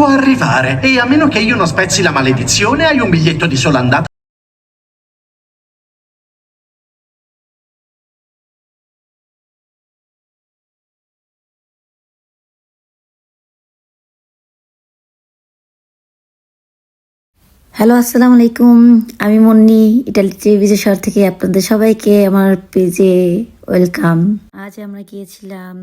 può arrivare e a meno che io non spezzi la maledizione hai un biglietto di sola andata. Hello আসসালামু আলাইকুম, আমি Munni Italy television শহর থেকে আপনাদের সবাইকে আমার পেজে ওয়েলকাম। আজ আমরা গিয়েছিলাম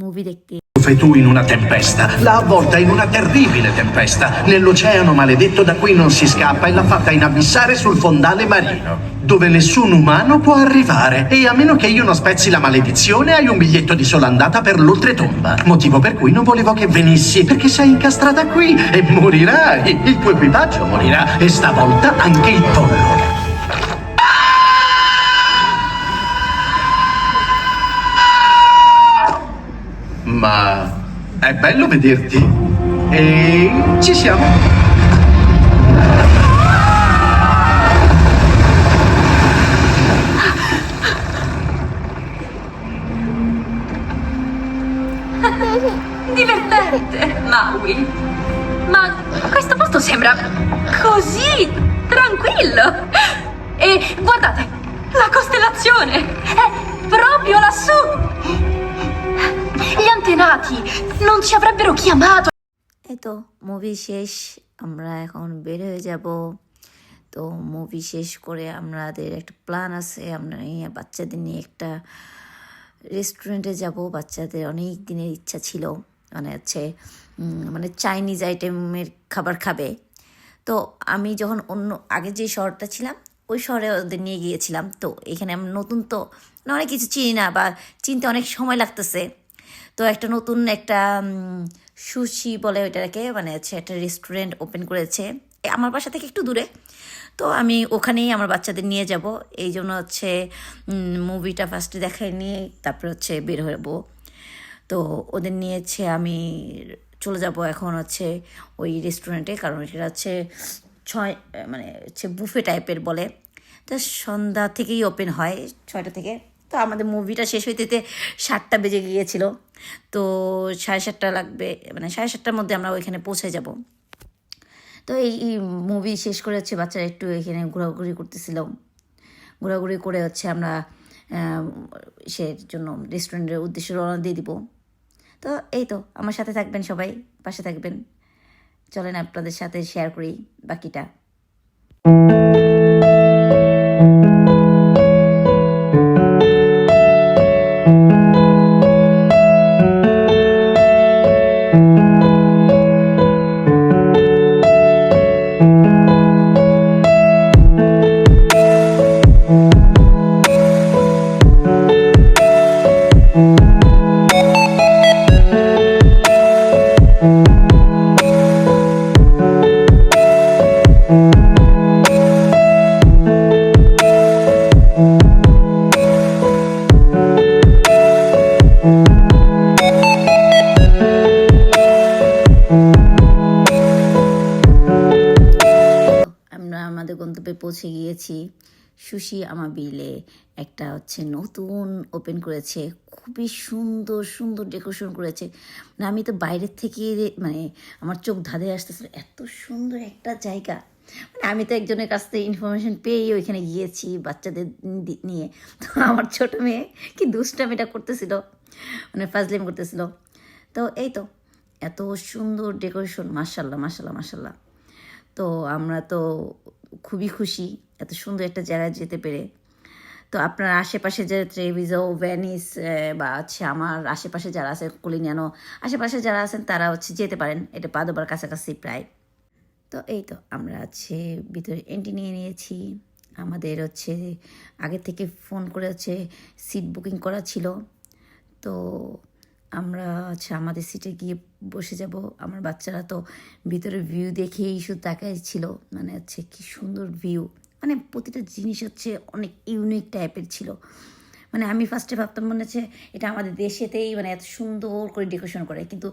মুভি দেখতে। Tu in una tempesta, l'ha avvolta in una terribile tempesta, nell'oceano maledetto da cui non si scappa e l'ha fatta inabissare sul fondale marino, dove nessun umano può arrivare e a meno che io non spezzi la maledizione hai un biglietto di sola andata per l'oltretomba, motivo per cui non volevo che venissi perché sei incastrata qui e morirai, il tuo equipaggio morirà e stavolta anche il pollo. Ma è bello vederti. E ci siamo. Divertente, Maui. Ma questo posto sembra così tranquillo. E guardate, la costellazione è proprio lassù. Gli antenati non ci avrebbero chiamato. এই তো movie শেষ, আমরা এখন বের হয়ে যাব। তো movie শেষ করে আমাদের একটা প্ল্যান আছে, আমরা বাচ্চাদের নিয়ে একটা রেস্টুরেন্টে যাব। বাচ্চাদের অনেক দিনের ইচ্ছা ছিল, মানে চাইনিজ আইটেমের খাবার খাবে। তো আমি যখন আগে যে শহরটা ছিলাম ওই শহরে ওদের নিয়ে গিয়েছিলাম। তো এখানে আমি নতুন, তো অনেক কিছু চিনি না বা চিনতে অনেক সময় লাগতেছে। তো একটা নতুন একটা সুশি বলে ওইটাকে, একটা রেস্টুরেন্ট ওপেন করেছে আমার বাসা থেকে একটু দূরে। তো আমি ওখানেই আমার বাচ্চাদের নিয়ে যাব। এই জন্য মুভিটা ফার্স্টে দেখায় নিয়ে তারপরে বের হবো। তো ওদের নিয়েছে আমি চলে যাব এখন ওই রেস্টুরেন্টে, কারণ এটা বুফে টাইপের বলে। তো সন্ধ্যা থেকেই ওপেন হয়, 6টা থেকে। তো আমাদের মুভিটা শেষ হইতে 7টা বেজে গিয়েছিল। তো 7:30 লাগবে, 7:30টার মধ্যে আমরা ওইখানে পৌঁছে যাব। তো এই মুভি শেষ করে বাচ্চারা একটু এখানে ঘোরাঘুরি করতেছিল। ঘোরাঘুরি করে আমরা সে জন্য রেস্টুরেন্টের উদ্দেশ্যে রওনা দিয়ে দিব। তো এই তো আমার সাথে থাকবেন, সবাই পাশে থাকবেন। চলেন আপনাদের সাথে শেয়ার করি বাকিটা। আমাদের গন্তব্যে পৌঁছে গিয়েছি। সুশি আমাবিলে একটা নতুন ওপেন করেছে, খুবই সুন্দর সুন্দর ডেকোরেশন করেছে। আমি তো বাইরের থেকে আমার চোখ ধাঁধে আসতেছিল, এত সুন্দর একটা জায়গা। আমি তো একজনের কাছ থেকে ইনফরমেশন পেয়েই ওইখানে গিয়েছি বাচ্চাদের নিয়ে। তো আমার ছোট মেয়ে কি দুষ্টামিটা করতেছিল, ফাজলিম করতেছিল। তো এই তো এত সুন্দর ডেকোরেশন, মাশাল্লাহ মাশাল্লাহ মাশাল্লাহ। তো আমরা তো খুবই খুশি এত সুন্দর একটা জায়গায় যেতে পেরে। তো আপনার আশেপাশে যে ট্রেভিজো, ভেনিস বা আমার আশেপাশে যারা আছে, কুলিনিয়ানো আশেপাশে যারা আছেন তারা যেতে পারেন, এটা পাদোবার কাছাকাছি প্রায়। তো এই তো আমরা ভিতরে এন্ট্রি নিয়ে নিয়েছি। আমাদের আগে থেকে ফোন করে সিট বুকিং করা ছিল। তো আমরা আমাদের সিটে গিয়ে বসে যাব। আমার বাচ্চারা তো ভিতরে ভিউ দেখেই শুধু তাকাই ছিল, কি সুন্দর ভিউ, প্রতিটা জিনিস অনেক ইউনিক টাইপের ছিল। আমি ফার্স্টে ভাবতাম এটা আমাদের দেশেতেই এত সুন্দর করে ডেকোরেশন করে, কিন্তু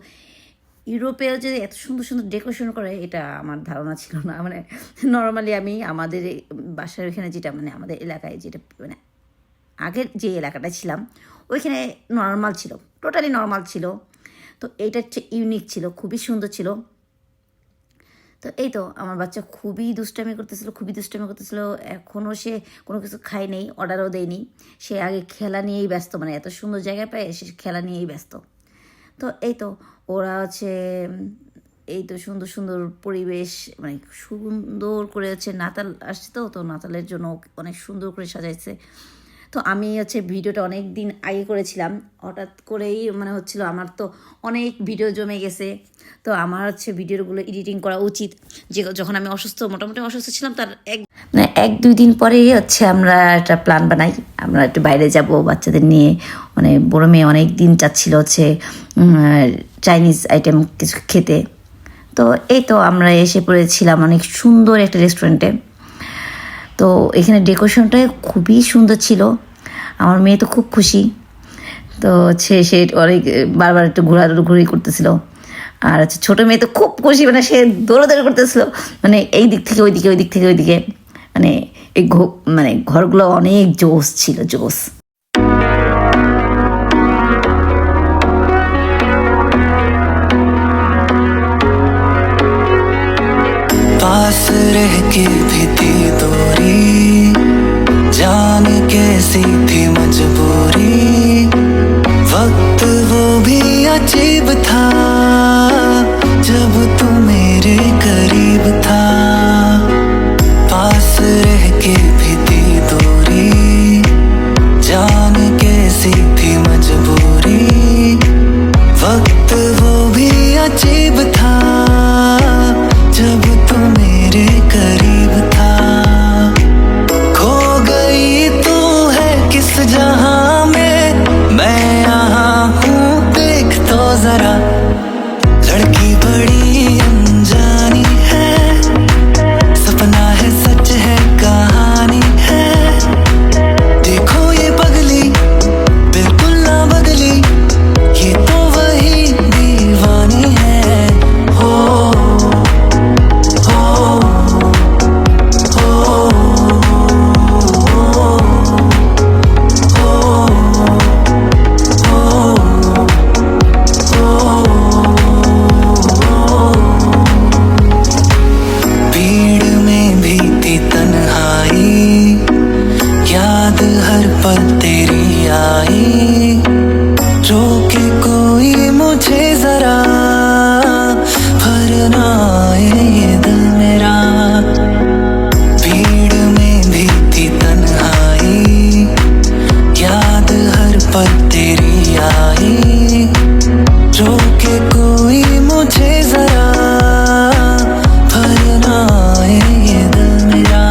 ইউরোপেও যে এত সুন্দর সুন্দর ডেকোরেশন করে এটা আমার ধারণা ছিল না। নর্মালি আমি আমাদের বাসার ওইখানে যেটা আমাদের এলাকায় যেটা আগের যে এলাকাটা ছিলাম ওইখানে নর্মাল ছিল, টোটালি নর্মাল ছিল। তো এইটা ইউনিক ছিল, খুবই সুন্দর ছিল। তো এই তো আমার বাচ্চা খুবই দুষ্টামি করতেছিল, এখনও সে কোনো কিছু খায় নেই, অর্ডারও দেয়নি। সে আগে খেলা নিয়েই ব্যস্ত, মানে এত সুন্দর জায়গায় পায় সে খেলা নিয়েই ব্যস্ত। তো এই তো ওরা হচ্ছে এই তো সুন্দর সুন্দর পরিবেশ, মানে সুন্দর করে হচ্ছে নাতাল আসছে, তো নাতালের জন্য অনেক সুন্দর করে সাজাইছে। তো আমি হচ্ছে ভিডিওটা অনেক দিন আগে করেছিলাম, হঠাৎ করেই মানে হচ্ছিল আমার তো অনেক ভিডিও জমে গেছে। তো আমার হচ্ছে ভিডিওগুলো এডিটিং করা উচিত, যে যখন আমি মোটামুটি অসুস্থ ছিলাম তার মানে 1-2 দিন পরেই হচ্ছে আমরা একটা প্ল্যান বানাই, আমরা একটু বাইরে যাব বাচ্চাদের নিয়ে। মানে বড় মেয়ে অনেক দিন চাচ্ছিল হচ্ছে চাইনিজ আইটেম কিছু খেতে। তো এই তো আমরা এসে পড়েছিলাম অনেক সুন্দর একটা রেস্টুরেন্টে। তো এখানে ডেকোরেশনটা খুবই সুন্দর ছিল, আমার মেয়ে তো খুব খুশি। তো হচ্ছে সে অনেক বারবার একটু ঘোরাঘুরি করতেছিল, আর হচ্ছে ছোটো মেয়ে তো খুব খুশি, মানে সে দৌড়াদৌড়ি করতেছিল, মানে এই দিক থেকে ওই দিকে, ওই দিক থেকে ওই দিকে। মানে এই মানে ঘরগুলো অনেক জোস ছিল, জোস। पास रह के भी थी दूरी, जान कैसी थी मजबूरी, वक्त वो भी अजीब था जब तू मेरे करीब था। पास रह के भी थी दूरी, जान कैसी थी मजबूरी, वक्त वो भी अजीब था जब तू मेरे करीब था। खो गई तू है किस जहां में, मैं यहाँ हूँ देख तो जरा। लड़की बड़ी अनजानी है, सपना है सच है कहानी है। देखो ये पगली बिल्कुल ना बदली, ये तो वही दीवानी है। हो भीड़ में भी थी तन्हाई, याद हर पल तेरी आई, रोके कोई मुझे जरा, भरना ये दिल मेरा। भीड़ में भी थी तन्हाई, याद हर पल तेरी आई, रोके कोई मुझे जरा, भरना ये दिल मेरा।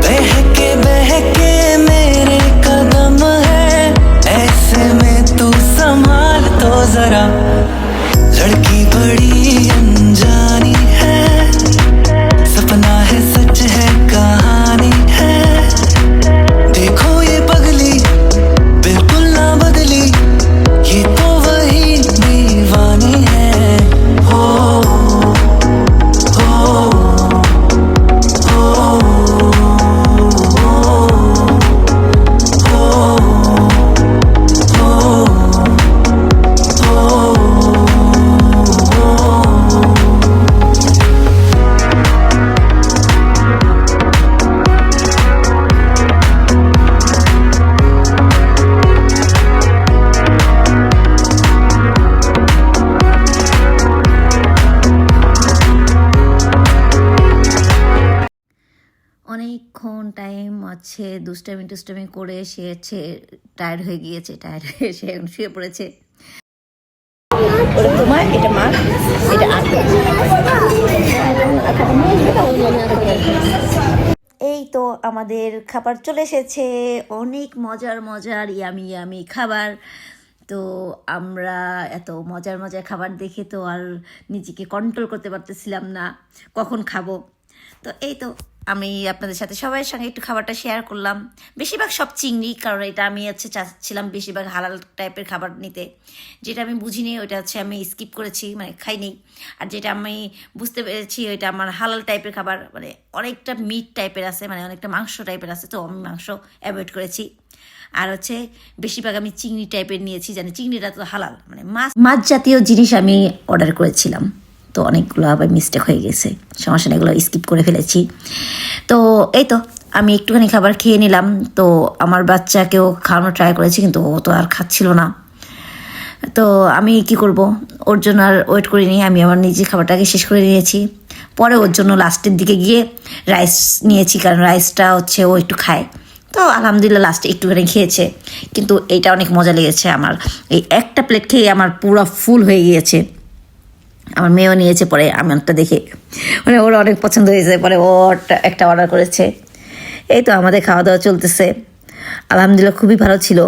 बहके बहके मेरे कदम है, ऐसे में तू संभाल तो जरा। लड़की बड़ी अनजानी है, सपना है सच है कहानी है। देखो ये पगली बिल्कुल ना बदली, ये तो वही दीवानी है। हो हो हो অনেকক্ষণ টাইম হচ্ছে দুষ্টামি করে সে হচ্ছে টায়ার্ড হয়ে গিয়েছে, টায়ার্ড হয়ে সে এখন শুয়ে পড়েছে। তোমার এটা মা, এটা এই তো আমাদের খাবার চলে এসেছে, অনেক মজার ইয়ামি খাবার। তো আমরা এত মজার খাবার দেখে তো আর নিজেকে কন্ট্রোল করতে পারতেছিলাম না কখন খাবো। তো এই তো আমি আপনাদের সাথে সবার সঙ্গে একটু খাবারটা শেয়ার করলাম। বেশিরভাগ সব চিংড়ি, কারণ এটা আমি হচ্ছে চাচ্ছিলাম বেশিরভাগ হালাল টাইপের খাবার নিতে। যেটা আমি বুঝিনি ওইটা হচ্ছে আমি স্কিপ করেছি, মানে খাইনি। আর যেটা আমি বুঝতে পেরেছি ওইটা আমার হালাল টাইপের খাবার, মানে অনেকটা মিট টাইপের আছে, মানে অনেকটা মাংস টাইপের আছে, তো আমি মাংস অ্যাভয়েড করেছি। আর হচ্ছে বেশিরভাগ আমি চিংড়ি টাইপের নিয়েছি, জানি চিংড়িটা তো হালাল, মানে মাছ জাতীয় জিনিস আমি অর্ডার করেছিলাম। তো অনেকগুলো আবার মিস্টেক হয়ে গেছে, সমস্যা নেই, এগুলো স্কিপ করে ফেলেছি। তো এই তো আমি একটুখানি খাবার খেয়ে নিলাম। তো আমার বাচ্চাকেও খাওয়ানো ট্রাই করেছি, কিন্তু ও তো আর খাচ্ছিল না। তো আমি কি করব, ওর জন্য আর ওয়েট করিনি, আমি আমার নিজে খাবারটাকে শেষ করে নিয়েছি। পরে ওর জন্য লাস্টের দিকে গিয়ে রাইস নিয়েছি, কারণ রাইসটা হচ্ছে ও একটু খায়। তো আলহামদুলিল্লাহ লাস্টে একটুখানি খেয়েছে, কিন্তু এইটা অনেক মজা লেগেছে আমার। এই একটা প্লেট খেয়ে আমার পুরো ফুল হয়ে গিয়েছে। আমার মেয়েও নিয়েছে, পরে আমারটা দেখে মানে ওর অনেক পছন্দ হয়েছে, পরে ও একটা অর্ডার করেছে। এই তো আমাদের খাওয়া দাওয়া চলতেছে, আলহামদুলিল্লাহ খুবই ভালো ছিল।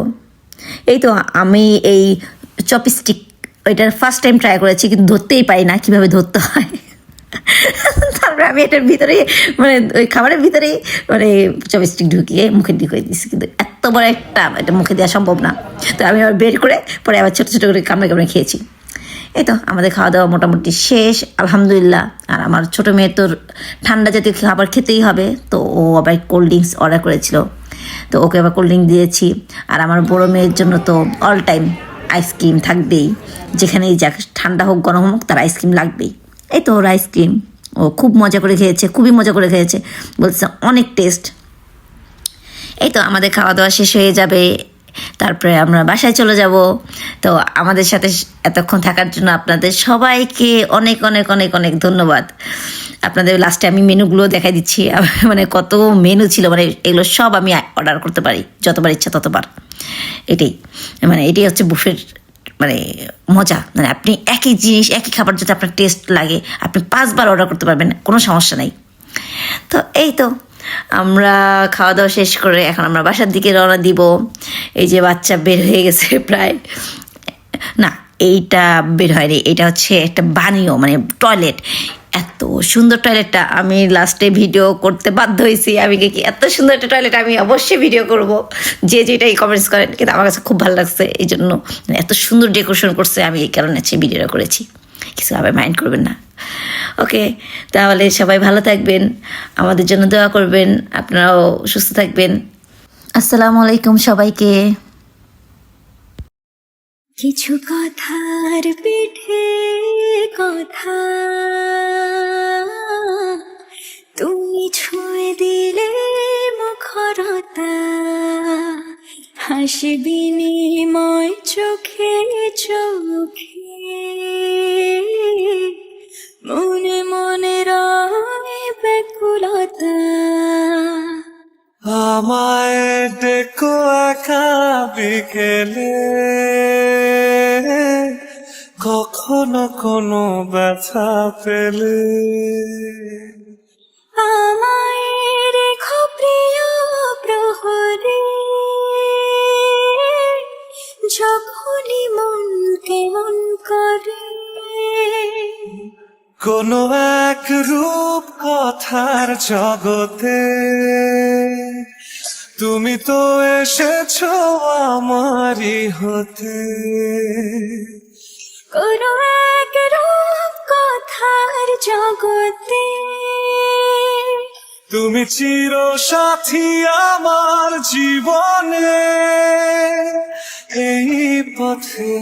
এই তো আমি এই চপস্টিক ওইটার ফার্স্ট টাইম ট্রাই করেছি, কিন্তু ধরতেই পারি না কীভাবে ধরতে হয়। তারপরে আমি এটার ভিতরে মানে ওই খাবারের ভিতরে মানে চপস্টিক ঢুকিয়ে মুখে ঢুকিয়ে দিয়েছি, কিন্তু এত বড় একটা এটা মুখে দেওয়া সম্ভব না। তো আমি আবার বের করে পরে আবার ছোটো ছোটো করে কামড়ে কামড়ে খেয়েছি। এই তো আমাদের খাওয়া দাওয়া মোটামুটি শেষ আলহামদুলিল্লাহ। আর আমার ছোটো মেয়ের তো ঠান্ডা জাতীয় খাবার খেতেই হবে, তো ও আবার কোল্ড ড্রিঙ্কস অর্ডার করেছিল, তো ওকে আবার কোল্ড ড্রিঙ্ক দিয়েছি। আর আমার বড়ো মেয়ের জন্য তো অল টাইম আইসক্রিম থাকবেই, যেখানেই যাক ঠান্ডা হোক গরম হোক তার আইসক্রিম লাগবেই। এই তো ওর আইসক্রিম ও খুব মজা করে খেয়েছে, খুবই মজা করে খেয়েছে, বলছে অনেক টেস্ট। এই তো আমাদের খাওয়া দাওয়া শেষ হয়ে যাবে, তারপরে আমরা বাসায় চলে যাব। তো আমাদের সাথে এতক্ষণ থাকার জন্য আপনাদের সবাইকে অনেক অনেক অনেক অনেক ধন্যবাদ। আপনাদের লাস্টে আমি মেনুগুলো দেখাই দিচ্ছি, মানে কত মেনু ছিল, মানে এগুলো সব আমি অর্ডার করতে পারি যতবার ইচ্ছা ততবার। এটাই হচ্ছে বুফের মানে মজা, মানে আপনি একই জিনিস একই খাবার যদি আপনার টেস্ট লাগে আপনি 5 বার অর্ডার করতে পারবেন, কোনো সমস্যা নেই। তো এই তো আমরা খাওয়া দাওয়া শেষ করে এখন আমরা বাসার দিকে রওনা দিব। এই যে বাচ্চা বের হয়ে গেছে প্রায়, না এইটা বের হয়নি, এটা হচ্ছে একটা বানিও মানে টয়লেট। এত সুন্দর টয়লেটটা, আমি লাস্টে ভিডিও করতে বাধ্য হয়েছি। আমি কি এত সুন্দর একটা টয়লেট আমি অবশ্যই ভিডিও করব, যে যেটাই কমেন্টস করেন, কিন্তু আমার কাছে খুব ভালো লাগছে, এই জন্য এত সুন্দর ডেকোরেশন করছে, আমি এই কারণে ভিডিওটা করেছি, কিছু আবার মাইন্ড করবেন না। ওকে, তাহলে সবাই ভালো থাকবেন, আমাদের জন্য দোয়া করবেন, আপনারাও সুস্থ থাকবেন। আসসালামু আলাইকুম সবাইকে। কিছু কথার পিঠে কথা তুমি ছুঁয়ে দিলে মুখরতা, হাসি বিনিময় চোখে চোখে, মনে মনে রয় ব্যাকুলতা। আমায় ডেকো একা বিকেলে, কখনো কোনো ব্যথা পেলে, আমায় রেখো প্রিয় প্রহরে, যখনই মন কেমন করে। কোনো এক রূপ কথার জগতে তুমি তো এসেছো আমারই হতে। কোনো এক রূপ কথার জগতে তুমি চির সাথী আমার জীবনে, এই পথে।